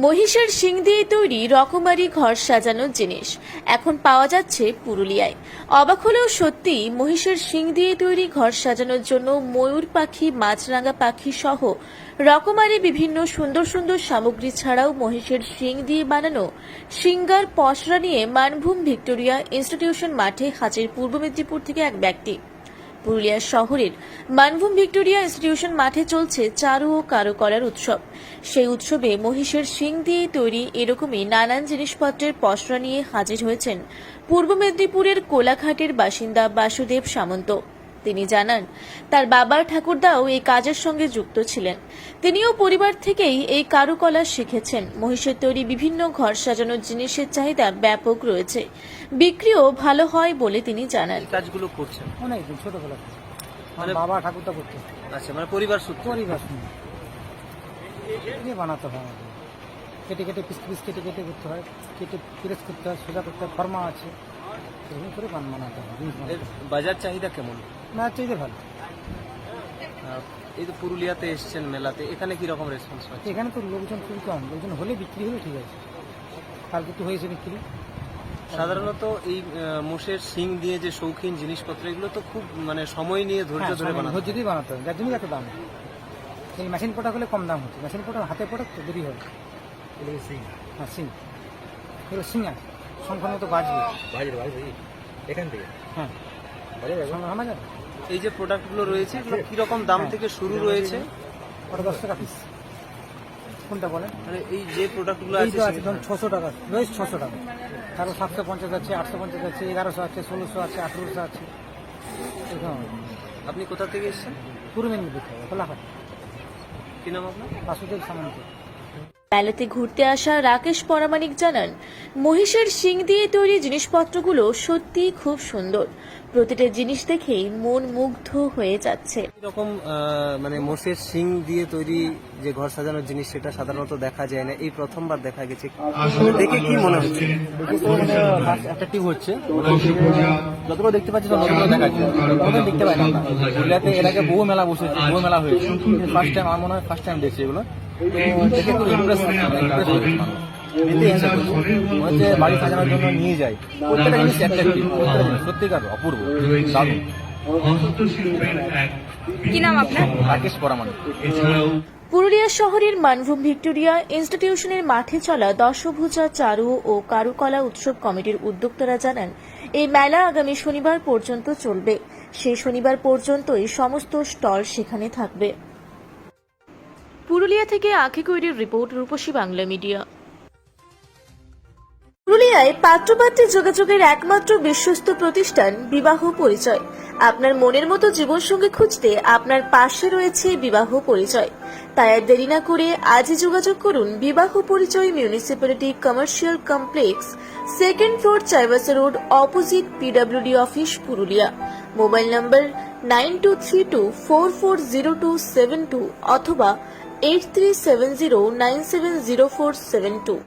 মহিষের শিং দিয়ে তৈরি রকমারি ঘর সাজানোর জিনিস এখন পাওয়া যাচ্ছে পুরুলিয়ায়। অবাক হলেও সত্যি, মহিষের শিং দিয়ে তৈরি ঘর সাজানোর জন্য ময়ূর পাখি, মাছরাঙা পাখি সহ রকমারি বিভিন্ন সুন্দর সুন্দর সামগ্রী ছাড়াও মহিষের শিং দিয়ে বানানো সিঙ্গার পসরা নিয়ে মানভূম ভিক্টোরিয়া ইনস্টিটিউশন মাঠে হাজির পূর্ব মেদিনীপুর থেকে এক ব্যক্তি। পুরুলিয়া শহরের মানভূম ভিক্টোরিয়া ইনস্টিটিউশন মাঠে চলছে চারু ও কারুকলার উৎসব। সেই উৎসবে মহিষের শিং দিয়ে তৈরি এরকমই নানান জিনিসপত্রের পসরা নিয়ে হাজির হয়েছেন পূর্ব মেদিনীপুরের কোলাঘাটের বাসিন্দা বাসুদেব সামন্ত। তিনি জানান, তার বাবার ঠাকুরদাও এই কাজের সঙ্গে যুক্ত ছিলেন। তিনিও পরিবার থেকেই এই কারুকলা শিখেছেন। মহিষের তৈরি বিভিন্ন ঘর সাজানোর জিনিসের চাহিদা ব্যাপক রয়েছে, বিক্রিও ভালো হয় বলে তিনি জানান। কাজগুলো করছেন অনেকদিন ছোটবেলা থেকে মানে বাবা ঠাকুরটা করতে। আচ্ছা, মানে পরিবার সূত্রে পরিবার নিয়ে বানাতে হয় আমাকে। কেটে কেটে পিস পিস কেটে কেটে করতে হয়, কেটে প্রেস করতে হয়, সোজা করতে হয়, ফর্মা আছে, এরকম করে বানাতে হয়। জিনিস এর বাজার চাহিদা কেমন? না চাইতে ভালো। এই তো পুরুলিয়াতে এসেছেন মেলাতে, এখানে কি রকম রেসপন্স পাচ্ছেন? এখানে তো লোকজন খুবই কম, লোকজন হলে বিক্রি হলে ঠিক আছে। কালকে তো হয়েছে বিক্রি। সাধারণত এই মোষের শিং দিয়ে যে শৌখিন জিনিসপত্র, এগুলো তো খুব মানে সময় নিয়ে ধৈর্য ধরে বানাতে হয়। ধৈর্য দিয়ে বানাতে হয়, যার জন্যই এত দাম। এই মেশিন প্রোডাক্ট হলে কম দাম হচ্ছে, মেশিন প্রোডাক্ট হাতে প্রোডাক্ট তো দেরি হয়। শিং, হ্যাঁ সিং, এগুলো সিঙ্গা সংখ্যা মতো বাজবে এখান থেকে হ্যাঁ আমার যাবে। এই যে প্রোডাক্টগুলো রয়েছে, এগুলো কিরকম দাম থেকে শুরু রয়েছে? ওটা 10 টাকা পিস। কোনটা বলেন? মানে এই যে প্রোডাক্টগুলো এই আছে তো আছে ধরুন 600 টাকা, রয়েছে 600 টাকা, তারপর 750 আছে, 850 আছে, 1100 আছে, 1600 আছে, 1800 আছে। এরকম। আপনি কোথা থেকে এসেছেন? পূর্ব মেদিনীপুর থেকে কোলাঘাট। কি নাম আপনার? বাসুদেব সামন্ত। মেলাতে ঘুরতে আসা রাকেশ পরামানিক জানান, মহিষের শিং দিয়ে তৈরি জিনিসপত্রগুলো সত্যিই খুব সুন্দর। প্রতিটা জিনিস দেখেই মন মুগ্ধ হয়ে যাচ্ছে। এরকম মানে মোষের শিং দিয়ে তৈরি যে ঘর সাজানোর জিনিস, সেটা সাধারণত দেখা যায় না, এই প্রথমবার দেখা গেছে। দেখে কি মনে হচ্ছে? অ্যাট্রাকটিভ হচ্ছে, যতগুলো দেখতে পাচ্ছি সব নতুন দেখা যাচ্ছে, ওদের দেখতে পাই না আমরা। পুরুলিয়াতে এর আগে বহু মেলা বসেছে, বহু মেলা হয়েছে, ফার্স্ট টাইম আমার মনে হয় ফার্স্ট টাইম দেখছি এগুলো। তো দেখে খুব ইমপ্রেস হচ্ছে, বাড়ি সাজানোর জন্য নিয়ে যায়। প্রত্যেকটা জিনিস অ্যাট্রাকটিভ, সত্যিকার অপূর্ব, দারুণ। কি নাম আপনার? রাকেশ পরামানিক। পুরুলিয়া শহরের মানভূম ভিক্টোরিয়া ইনস্টিটিউশনের মাঠে চলা দশভুজা চারু ও কারুকলা উৎসব কমিটির উদ্যোক্তারা জানান, এই মেলা আগামী শনিবার পর্যন্ত চলবে। সেই শনিবার পর্যন্তই সমস্ত স্টল সেখানে থাকবে। পুরুলিয়া থেকে আখি কৈরির রিপোর্ট, রূপসী বাংলা মিডিয়া। পুরুলিয়ায় পাত্রপাত্রী যোগাযোগের একমাত্র বিশ্বস্ত প্রতিষ্ঠান বিবাহ পরিচয়। আপনার মনের মতো জীবনসঙ্গী খুঁজতে আপনার পাশে রয়েছে বিবাহ পরিচয়। তাই আর দেরি না করে আজই যোগাযোগ করুন বিবাহ পরিচয়, municipality commercial complex, 2nd floor, Chaibasa road, opposite PWD office, Purulia. Mobile নম্বর 9232440272 অথবা 8370970472।